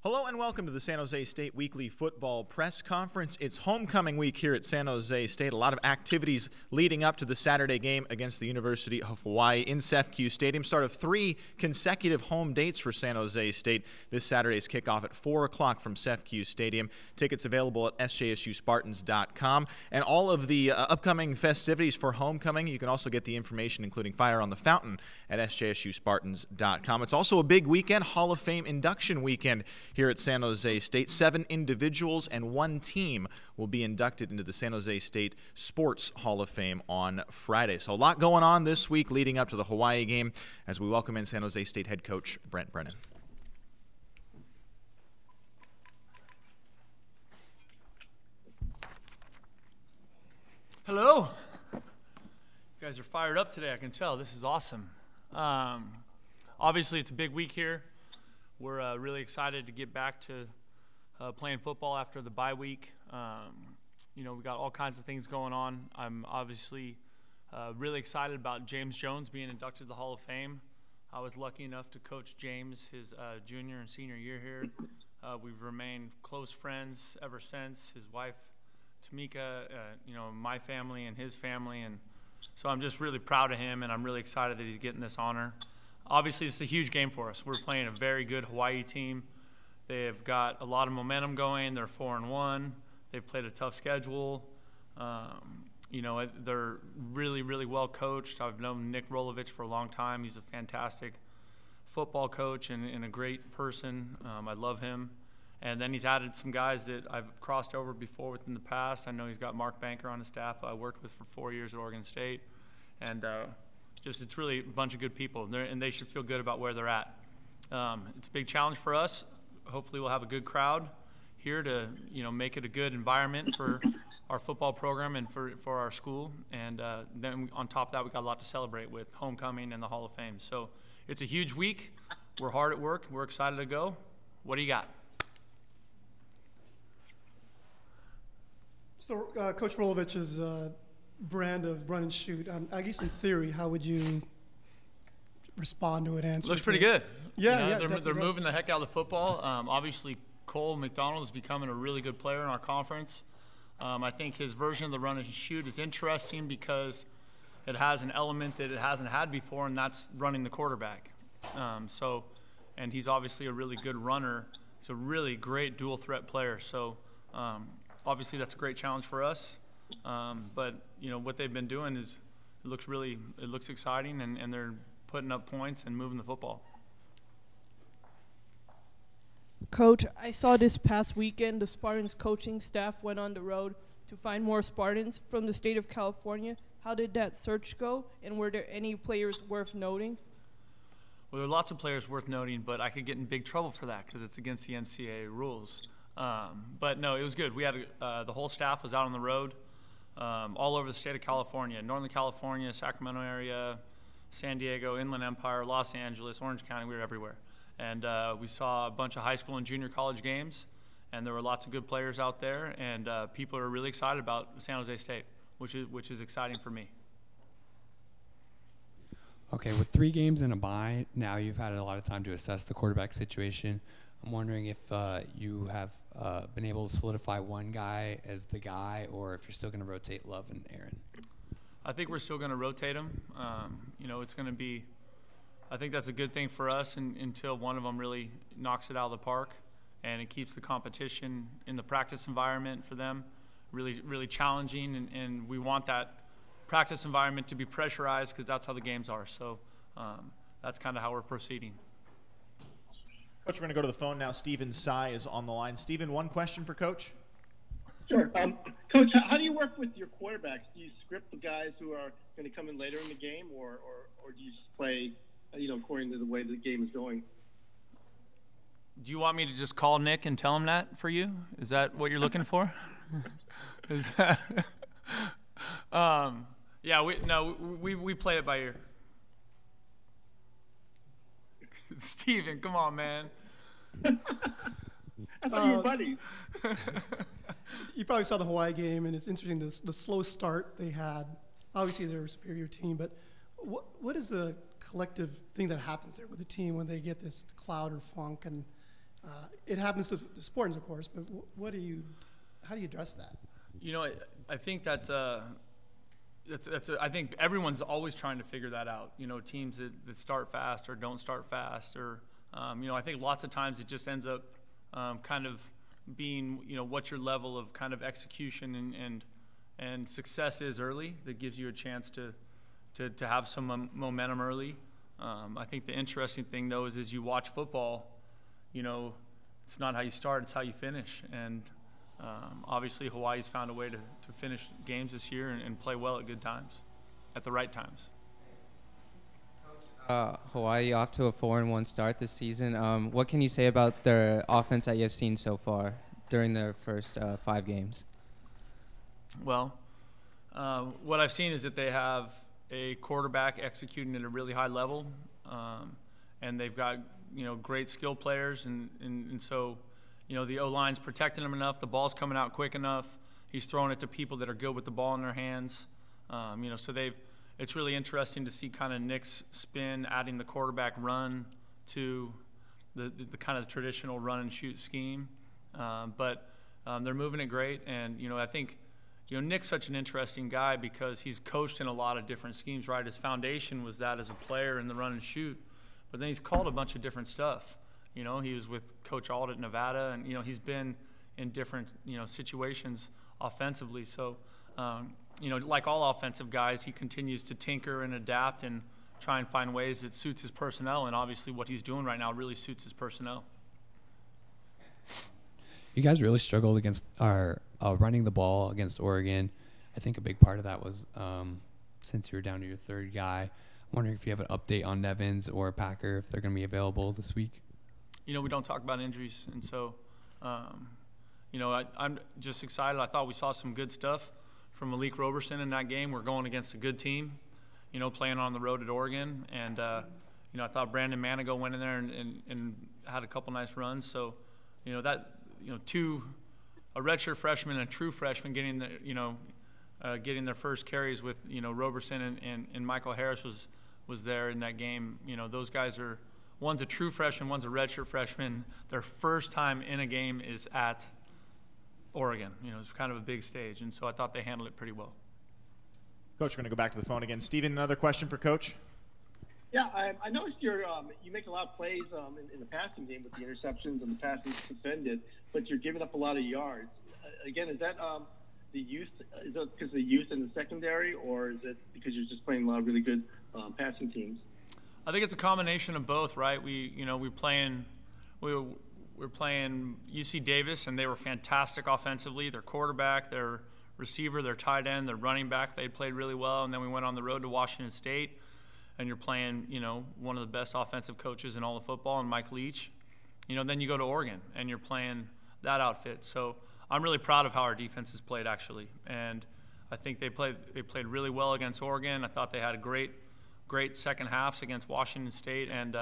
Hello and welcome to the San Jose State Weekly Football Press Conference. It's homecoming week here at San Jose State. A lot of activities leading up to the Saturday game against the University of Hawaii in CEFCU Stadium. Start of 3 consecutive home dates for San Jose State. This Saturday's kickoff at 4 o'clock from CEFCU Stadium. Tickets available at sjsuspartans.com. And all of the upcoming festivities for homecoming, you can also get the information, including Fire on the Fountain, at sjsuspartans.com. It's also a big weekend, Hall of Fame induction weekend here at San Jose State. 7 individuals and 1 team will be inducted into the San Jose State Sports Hall of Fame on Friday. So a lot going on this week leading up to the Hawaii game as we welcome in San Jose State head coach Brent Brennan. Hello. You guys are fired up today, I can tell. This is awesome. Obviously, it's a big week here. We're really excited to get back to playing football after the bye week. We got all kinds of things going on. I'm obviously really excited about James Jones being inducted to the Hall of Fame. I was lucky enough to coach James his junior and senior year here. We've remained close friends ever since. His wife, Tamika, my family and his family. And so I'm just really proud of him, and I'm really excited that he's getting this honor. Obviously, it's a huge game for us. We're playing a very good Hawaii team. They've got a lot of momentum going. They're 4-1. They've played a tough schedule. They're really, really well coached. I've known Nick Rolovich for a long time. He's a fantastic football coach and a great person. I love him. And then he's added some guys that I've crossed over before with in the past. I know he's got Mark Banker on his staff I worked with for 4 years at Oregon State. And it's really a bunch of good people, and they should feel good about where they're at. It's a big challenge for us. Hopefully we'll have a good crowd here to make it a good environment for our football program and for our school. And then on top of that, we got a lot to celebrate with homecoming and the Hall of Fame. So it's a huge week. We're hard at work. We're excited to go. What do you got? So Coach Rolovich's brand of run and shoot, I guess in theory, how would you respond to it? Answer looks pretty good. Yeah, they're moving the heck out of the football. Obviously, Cole McDonald is becoming a really good player in our conference. I think his version of the run and shoot is interesting because it has an element that it hasn't had before, and that's running the quarterback. And he's obviously a really good runner. He's a really great dual threat player. So obviously that's a great challenge for us. But what they've been doing is it looks exciting, and they're putting up points and moving the football. Coach, I saw this past weekend the Spartans coaching staff went on the road to find more Spartans from the state of California. How did that search go, and were there any players worth noting? Well, there are lots of players worth noting, but I could get in big trouble for that because it's against the NCAA rules. But no, it was good. We had the whole staff was out on the road. All over the state of California, Northern California, Sacramento area, San Diego, Inland Empire, Los Angeles, Orange County. We were everywhere. And we saw a bunch of high school and junior college games, and there were lots of good players out there, and people are really excited about San Jose State, which is exciting for me. Okay, with 3 games and a bye, now you've had a lot of time to assess the quarterback situation. I'm wondering if you have been able to solidify one guy as the guy, or if you're still going to rotate Love and Aaron. I think we're still going to rotate them. It's going to be – I think that's a good thing for us until one of them really knocks it out of the park, and it keeps the competition in the practice environment for them really, really challenging, and we want that practice environment to be pressurized because that's how the games are. So that's kind of how we're proceeding. Coach, we're going to go to the phone now. Stephen Tsai is on the line. Stephen, one question for Coach. Sure. Coach, how do you work with your quarterbacks? Do you script the guys who are going to come in later in the game, or do you just play, according to the way the game is going? Do you want me to just call Nick and tell him that for you? Is that what you're looking for? Is that yeah, we play it by ear. Steven, come on, man. I thought you were buddies. You probably saw the Hawaii game, and it's interesting the slow start they had. Obviously, they're a superior team, but what is the collective thing that happens there with the team when they get this cloud or funk? And It happens to the Spartans, of course, but how do you address that? You know, I think I think everyone's always trying to figure that out. You know, teams that start fast or don't start fast, or you know, I think lots of times it just ends up kind of being, you know, what your level of kind of execution and success is early that gives you a chance to have some momentum early. I think the interesting thing though is as you watch football, you know, it's not how you start, it's how you finish. And obviously Hawaii's found a way to finish games this year and play well at good times, at the right times. Hawaii off to a 4-1 start this season. What can you say about their offense that you have seen so far during their first 5 games? Well, what I've seen is that they have a quarterback executing at a really high level, and they've got, you know, great skill players, and so, you know, the O-line's protecting him enough, the ball's coming out quick enough, he's throwing it to people that are good with the ball in their hands. You know, so it's really interesting to see kind of Nick's spin, adding the quarterback run to the kind of traditional run and shoot scheme. But they're moving it great, and, you know, I think, you know, Nick's such an interesting guy because he's coached in a lot of different schemes, right? His foundation was that as a player in the run and shoot, but then he's called a bunch of different stuff. You know, he was with Coach Auld at Nevada, and, you know, he's been in different, you know, situations offensively. So, you know, like all offensive guys, he continues to tinker and adapt and try and find ways that suits his personnel, and obviously what he's doing right now really suits his personnel. You guys really struggled against running the ball against Oregon. I think a big part of that was since you were down to your third guy. I'm wondering if you have an update on Nevins or Packer, if they're going to be available this week. You know, we don't talk about injuries, and so, you know, I'm just excited. I thought we saw some good stuff from Malik Roberson in that game. We're going against a good team, you know, playing on the road at Oregon, and you know, I thought Brandon Manigo went in there and had a couple nice runs. So, you know, a redshirt freshman and a true freshman getting their first carries with, you know, Roberson and Michael Harris was there in that game. You know, those guys are, one's a true freshman, one's a redshirt freshman. Their first time in a game is at Oregon. You know, it's kind of a big stage, and so I thought they handled it pretty well. Coach, we're going to go back to the phone again. Steven, another question for Coach? Yeah, I noticed you make a lot of plays in the passing game with the interceptions and the passes defended, but you're giving up a lot of yards. Again, is that the youth? Is that because of the youth in the secondary, or is it because you're just playing a lot of really good passing teams? I think it's a combination of both, right? We're playing UC Davis, and they were fantastic offensively. Their quarterback, their receiver, their tight end, their running back, they played really well. And then we went on the road to Washington State, and you're playing, you know, one of the best offensive coaches in all of football, and Mike Leach. You know, then you go to Oregon, and you're playing that outfit. So I'm really proud of how our defense has played, actually. And I think they played really well against Oregon. I thought they had a great second halves against Washington State and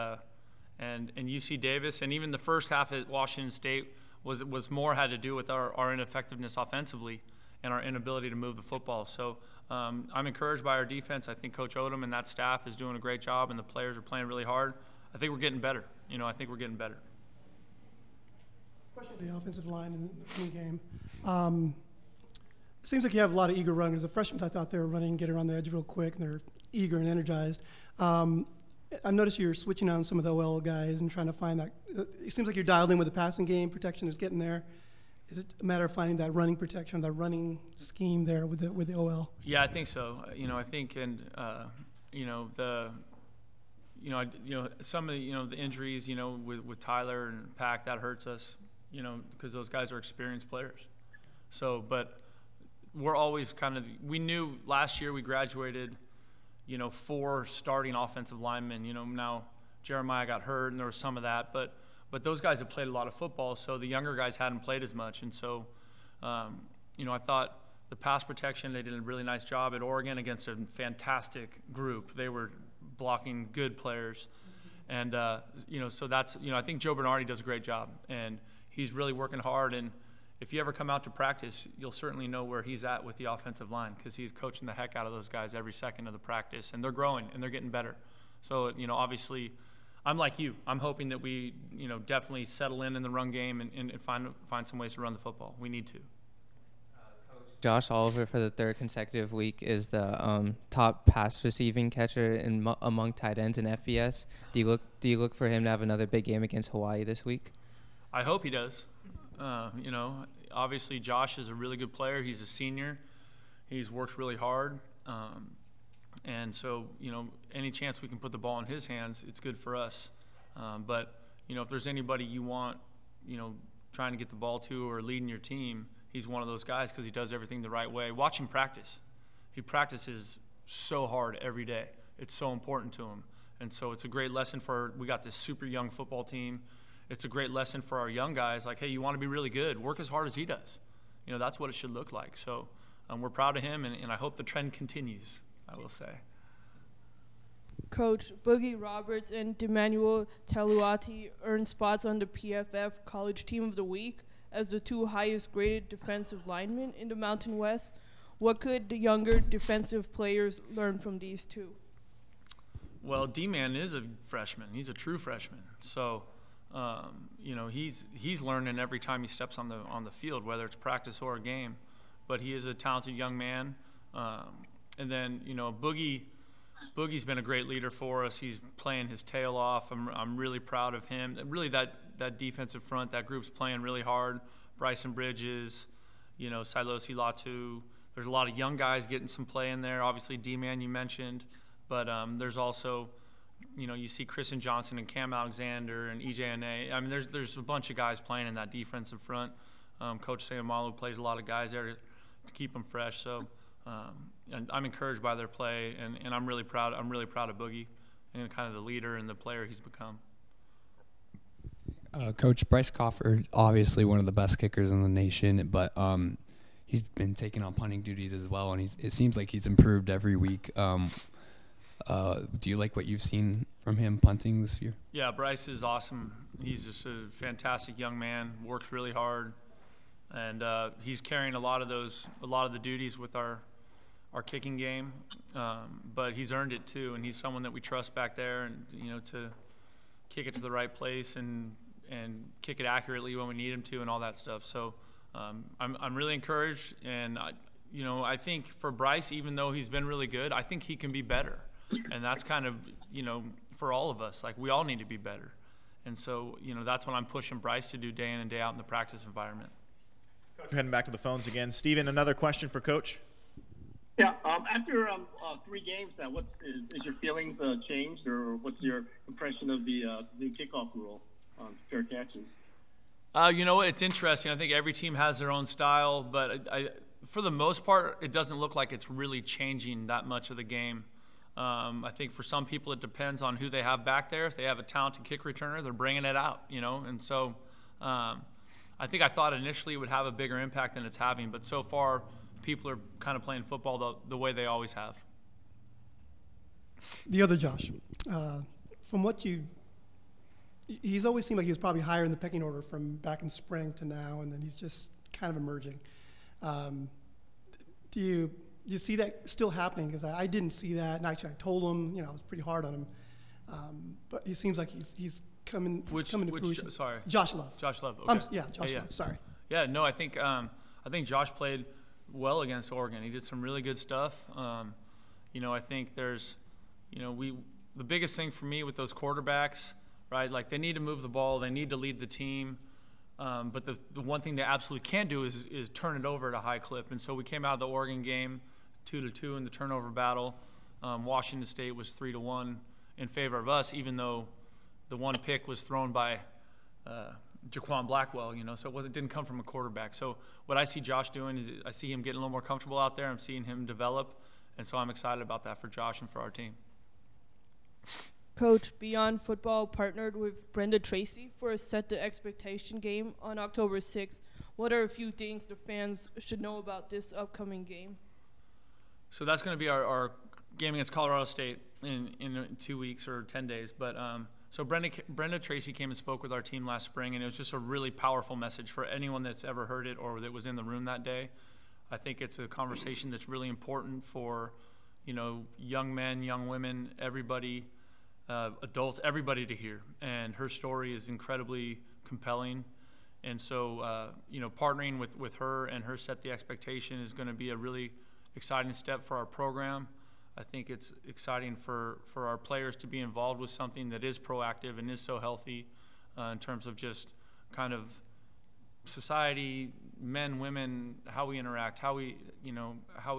UC Davis, and even the first half at Washington State was more had to do with our ineffectiveness offensively and our inability to move the football. So I'm encouraged by our defense. I think Coach Odom and that staff is doing a great job, and the players are playing really hard. I think we're getting better. You know, I think we're getting better. Question of the offensive line in the game. It seems like you have a lot of eager runners. The freshmen, I thought they were running, get around the edge real quick, and they're eager and energized. I've noticed you're switching on some of the OL guys and trying to find that. It seems like you're dialed in with the passing game. Protection is getting there. Is it a matter of finding that running protection, that running scheme there with the OL? Yeah, I think so. You know, I think, and some of the injuries, you know, with Tyler and Pack, that hurts us. You know, because those guys are experienced players. So, but we're always we knew last year we graduated, you know, 4 starting offensive linemen. You know, now Jeremiah got hurt and there was some of that, but those guys have played a lot of football, so the younger guys hadn't played as much. And so, you know, I thought the pass protection, they did a really nice job at Oregon against a fantastic group. They were blocking good players. And, you know, so that's, you know, I think Joe Bernardi does a great job, and he's really working hard. And if you ever come out to practice, you'll certainly know where he's at with the offensive line, because he's coaching the heck out of those guys every second of the practice, and they're growing and they're getting better. So, you know, obviously I'm like you. I'm hoping that we, definitely settle in the run game and find some ways to run the football. We need to. Josh Oliver, for the third consecutive week, is the top pass receiving catcher among tight ends in FBS. Do you look for him to have another big game against Hawaii this week? I hope he does. Obviously Josh is a really good player. He's a senior. He's worked really hard. And so, any chance we can put the ball in his hands, it's good for us. But if there's anybody you want, trying to get the ball to or leading your team, he's one of those guys because he does everything the right way. Watch him practice. He practices so hard every day. It's so important to him. And so it's a great lesson we got this super young football team. It's a great lesson for our young guys. Like, hey, you want to be really good, work as hard as he does. That's what it should look like. So we're proud of him, and I hope the trend continues, I will say. Coach, Boogie Roberts and D'Emmanuel Taluati earned spots on the PFF College Team of the Week as the two highest graded defensive linemen in the Mountain West. What could the younger defensive players learn from these two? Well, D-Man is a freshman. He's a true freshman. So, he's learning every time he steps on the field, whether it's practice or a game. But he is a talented young man. And then, Boogie's been a great leader for us. He's playing his tail off. I'm really proud of him. Really, that defensive front, that group's playing really hard. Bryson Bridges, Silosi Latu. There's a lot of young guys getting some play in there. Obviously, D-Man you mentioned. But there's also, you see Kristen Johnson and Cam Alexander and EJNA. I mean, there's a bunch of guys playing in that defensive front. Coach Sayamalu plays a lot of guys there to keep them fresh. So and I'm encouraged by their play, and I'm really proud. I'm really proud of Boogie and kind of the leader and the player he's become. Coach, Bryce Coffer, obviously one of the best kickers in the nation, but he's been taking on punting duties as well, and it seems like he's improved every week. Do you like what you've seen from him punting this year? Yeah, Bryce is awesome. He's just a fantastic young man, works really hard, and he's carrying a lot of the duties with our kicking game, but he's earned it too, and he's someone that we trust back there, and to kick it to the right place and kick it accurately when we need him to, and all that stuff. So I'm really encouraged, and I think for Bryce, even though he's been really good, I think he can be better, and that's kind of for all of us. Like, we all need to be better, and so that's what I'm pushing Bryce to do day in and day out in the practice environment. Coach, we're heading back to the phones again. Steven, another question for Coach. Yeah, after 3 games now, is your feelings changed, or what's your impression of the new kickoff rule on fair catches? You know what? It's interesting. I think every team has their own style, but for the most part, it doesn't look like it's really changing that much of the game. I think for some people, it depends on who they have back there. If they have a talented kick returner, they're bringing it out, and so I think I thought initially it would have a bigger impact than it's having, but so far, people are kind of playing football the way they always have. The other Josh, from what he's always seemed like he was probably higher in the pecking order from back in spring to now, and then he's just kind of emerging. Do you see that still happening? Because I didn't see that, and actually I told him, I was pretty hard on him, but he seems like he's coming to fruition. Sorry. Josh Love. Josh Love. Okay. Josh Love. Sorry. Yeah. No, I think Josh played well against Oregon. He did some really good stuff. I think there's, the biggest thing for me with those quarterbacks, right? Like, they need to move the ball, they need to lead the team, but the one thing they absolutely can't do is turn it over at a high clip. And so we came out of the Oregon game 2-2 in the turnover battle. Washington State was 3-1 in favor of us, even though the one pick was thrown by Jaquan Blackwell, so it didn't come from a quarterback. So what I see Josh doing is I see him getting a little more comfortable out there. I'm seeing him develop, and so I'm excited about that for Josh and for our team. Coach, Beyond Football partnered with Brenda Tracy for a Set the Expectation game on October 6th. What are a few things the fans should know about this upcoming game? So that's going to be our game against Colorado State in 2 weeks or 10 days. But so Brenda Tracy came and spoke with our team last spring, and it was just a really powerful message for anyone that's ever heard it or that was in the room that day. I think it's a conversation that's really important for, young men, young women, everybody, adults, everybody to hear. And her story is incredibly compelling. And so, partnering with her and her Set the Expectation is going to be a really exciting step for our program. I think it's exciting for our players to be involved with something that is proactive and is so healthy in terms of just kind of society, men, women, how we interact, how we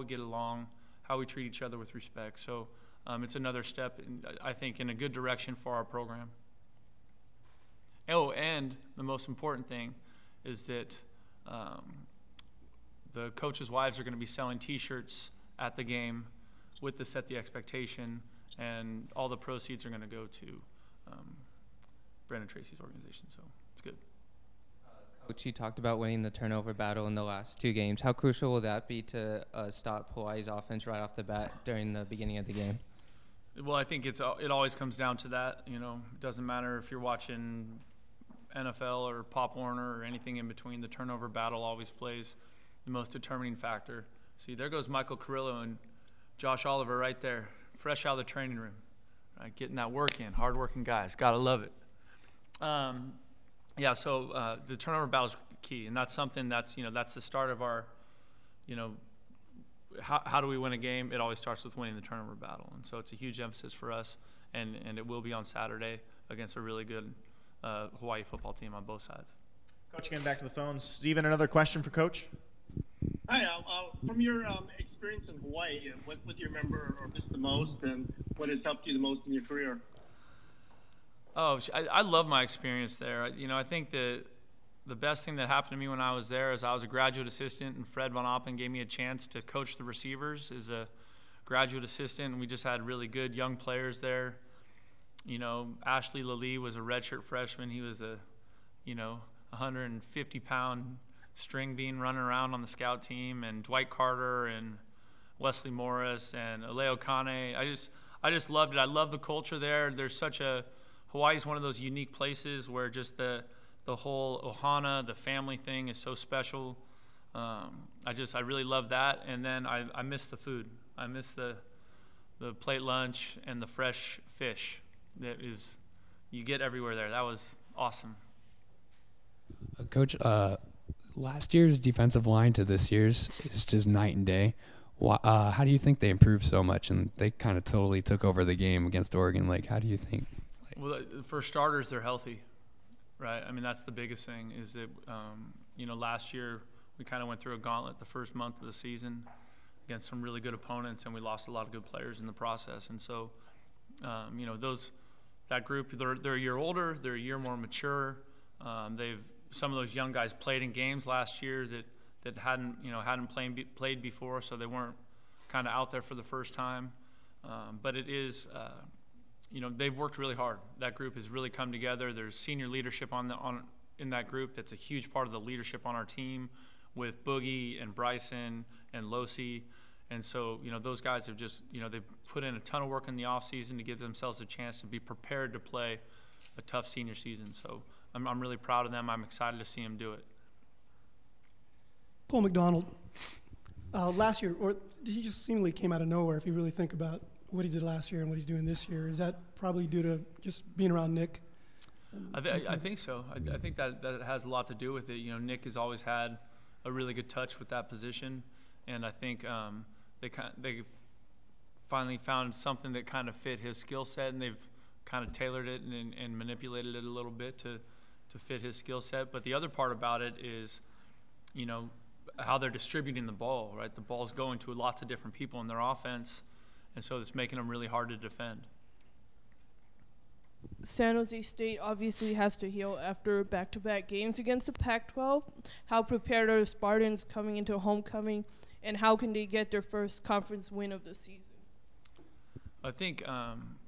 get along, how we treat each other with respect. So it's another step, I think, in a good direction for our program. Oh, and the most important thing is that the coaches' wives are going to be selling T-shirts at the game with the Set the Expectation, and all the proceeds are going to go to Brandon Tracy's organization. So it's good. Coach, you talked about winning the turnover battle in the last 2 games. How crucial will that be to stop Hawaii's offense right off the bat during the beginning of the game? Well, I think it always comes down to that. It doesn't matter if you're watching NFL or Pop Warner or anything in between. The turnover battle always plays the most determining factor. See, there goes Michael Carrillo and Josh Oliver right there, fresh out of the training room, right, getting that work in. Hard-working guys, gotta love it. So the turnover battle is key, and that's something that's the start of our, how do we win a game? It always starts with winning the turnover battle, and so it's a huge emphasis for us, and it will be on Saturday against a really good Hawaii football team on both sides. Coach, again, back to the phones. Steven, another question for Coach? Hi, from your experience in Hawaii, what do you remember or miss the most, and what has helped you the most in your career? Oh, I love my experience there. I think the best thing that happened to me when I was there is I was a graduate assistant, and Fred Von Oppen gave me a chance to coach the receivers as a graduate assistant, and we just had really good young players there. Ashley Lally was a redshirt freshman. He was a 150-pound string bean running around on the scout team, and Dwight Carter and Wesley Morris and Aleo Kane. I just loved it. I love the culture there. Hawaii's one of those unique places where just the whole ohana, the family thing is so special. I really love that. And then I miss the food. I miss the plate lunch and the fresh fish that you get everywhere there. That was awesome. Coach, last year's defensive line to this year's is just night and day. How do you think they improved so much, and they kind of totally took over the game against Oregon? How do you think? Well, for starters, they're healthy, right? I mean, that's the biggest thing is that, last year we kind of went through a gauntlet the first month of the season against some really good opponents, and we lost a lot of good players in the process. And so, that group, they're a year older, they're a year more mature. Some of those young guys played in games last year that hadn't played before, so they weren't kind of out there for the first time. But it is, they've worked really hard. That group has really come together. There's senior leadership in that group. That's a huge part of the leadership on our team with Boogie and Bryson and Losi. And so, those guys have just, they've put in a ton of work in the offseason to give themselves a chance to be prepared to play a tough senior season. So I'm really proud of them. I'm excited to see them do it. Cole McDonald, last year, or he just seemingly came out of nowhere if you really think about what he did last year and what he's doing this year. Is that probably due to just being around Nick? I think so. I think that has a lot to do with it. Nick has always had a really good touch with that position, and I think they finally found something that kind of fit his skill set, and they've kind of tailored it and manipulated it a little bit to fit his skill set. But the other part about it is, how they're distributing the ball, right? The ball's going to lots of different people in their offense, and so it's making them really hard to defend. San Jose State obviously has to heal after back-to-back games against the Pac-12. How prepared are the Spartans coming into homecoming, and how can they get their first conference win of the season? I think,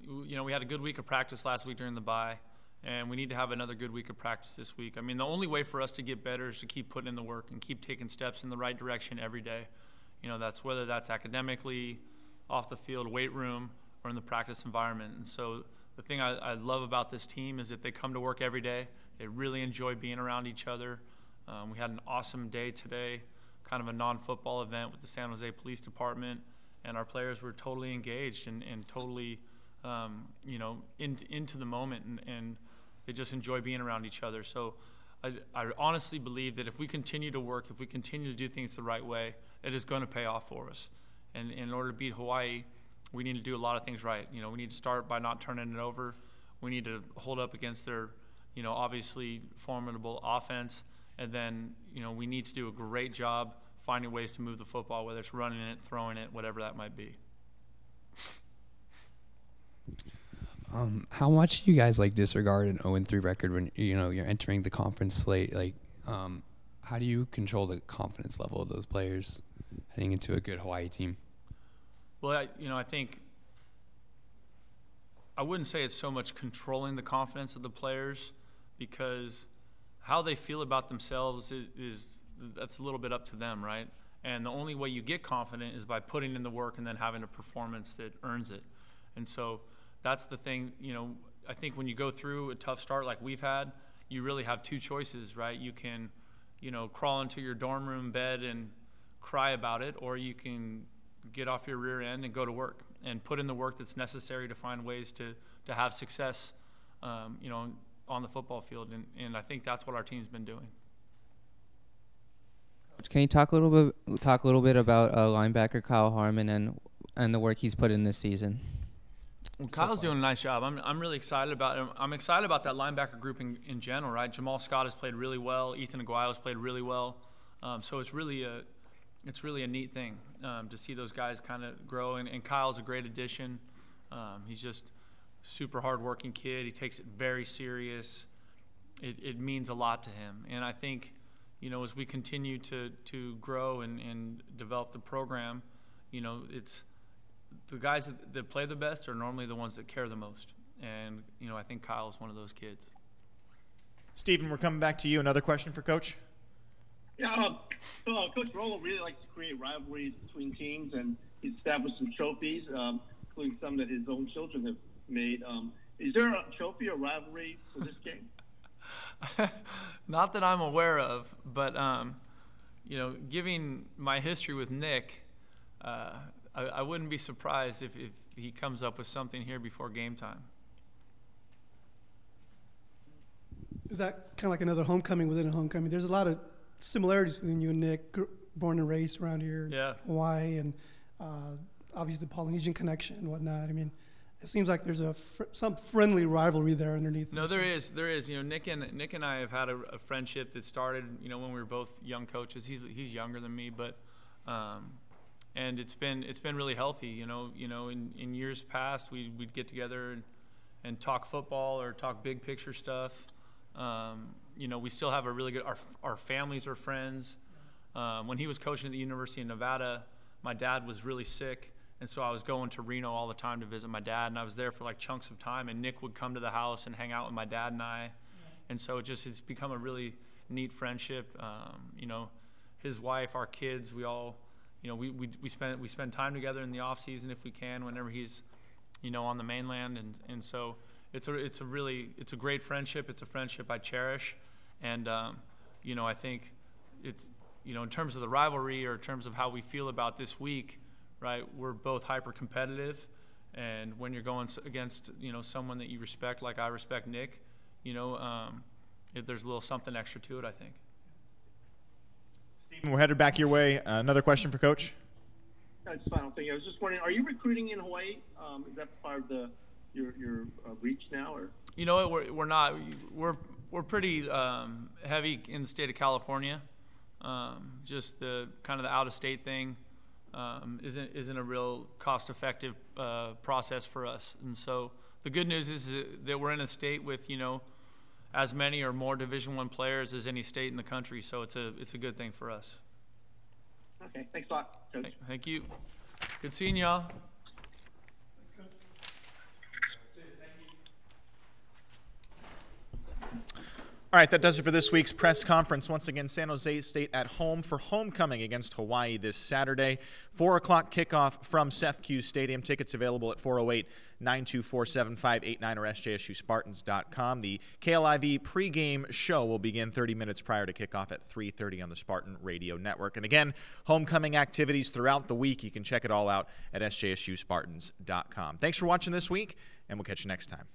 we had a good week of practice last week during the bye, and we need to have another good week of practice this week. I mean, the only way for us to get better is to keep putting in the work and keep taking steps in the right direction every day. That's whether that's academically, off the field, weight room, or in the practice environment. And so the thing I love about this team is that they come to work every day. They really enjoy being around each other. We had an awesome day today, kind of a non-football event with the San Jose Police Department, and our players were totally engaged and totally into the moment, and they just enjoy being around each other. So I honestly believe that if we continue to work, if we continue to do things the right way, it is going to pay off for us. And in order to beat Hawaii, we need to do a lot of things right. We need to start by not turning it over. We need to hold up against their, obviously formidable offense. And then, we need to do a great job finding ways to move the football, whether it's running it, throwing it, whatever that might be. How much do you guys disregard an 0-3 record when you're entering the conference slate? How do you control the confidence level of those players heading into a good Hawaii team? Well, I think I wouldn't say it's so much controlling the confidence of the players, because how they feel about themselves is that's a little bit up to them, right? And the only way you get confident is by putting in the work and then having a performance that earns it. And so that's the thing, I think when you go through a tough start like we've had, you really have two choices, right? You can, crawl into your dorm room bed and cry about it, or you can get off your rear end and go to work and put in the work that's necessary to find ways to have success, on the football field. And I think that's what our team's been doing. Can you talk a little bit about linebacker Kyle Harmon and the work he's put in this season? Well, Kyle's doing a nice job. I'm really excited about him. I'm excited about that linebacker group in general, right? Jamal Scott has played really well. Ethan Aguayo has played really well. So it's really a neat thing to see those guys kind of grow. And Kyle's a great addition. He's just a super hardworking kid. He takes it very serious. It means a lot to him. And I think, as we continue to grow and develop the program, it's the guys that play the best are normally the ones that care the most. And, I think Kyle is one of those kids. Stephen, we're coming back to you. Another question for Coach? Yeah, Coach Rolo really likes to create rivalries between teams, and he's established some trophies, including some that his own children have made. Is there a trophy or rivalry for this game? Not that I'm aware of, but, given my history with Nick, I wouldn't be surprised if he comes up with something here before game time. Is that kind of like another homecoming within a homecoming? There's a lot of similarities between you and Nick, born and raised around here in Hawaii, and obviously the Polynesian connection and whatnot. I mean, it seems like there's some friendly rivalry there underneath. No, there is. Nick and I have had a friendship that started, when we were both young coaches. He's younger than me, but and it's been really healthy. In years past, we'd get together and talk football or talk big picture stuff. We still have a really good. Our families are friends. When he was coaching at the University of Nevada, my dad was really sick. And so I was going to Reno all the time to visit my dad, and I was there for chunks of time, and Nick would come to the house and hang out with my dad and I. Yeah. And so it's become a really neat friendship. His wife, our kids, we all, we spend time together in the off season if we can, whenever he's, on the mainland. And so it's a great friendship. It's a friendship I cherish. And, I think it's, in terms of the rivalry or in terms of how we feel about this week, right, we're both hyper competitive, and when you're going against someone that you respect, like I respect Nick, there's a little something extra to it, I think. Stephen, we're headed back your way. Another question for Coach? That's the final thing. I was just wondering, are you recruiting in Hawaii? Is that part of your reach now, or? You know what? We're not. We're pretty heavy in the state of California. Just the kind of the out of state thing. Isn't a real cost-effective process for us. And so the good news is that we're in a state with as many or more Division I players as any state in the country. So it's a good thing for us. Okay, thanks a lot, Coach. Thank you. Good seeing y'all. All right, that does it for this week's press conference. Once again, San Jose State at home for homecoming against Hawaii this Saturday. 4 o'clock kickoff from CEFCU Stadium. Tickets available at 408-924-7589 or sjsuspartans.com. The KLIV pregame show will begin 30 minutes prior to kickoff at 3:30 on the Spartan Radio Network. And again, homecoming activities throughout the week. You can check it all out at sjsuspartans.com. Thanks for watching this week, and we'll catch you next time.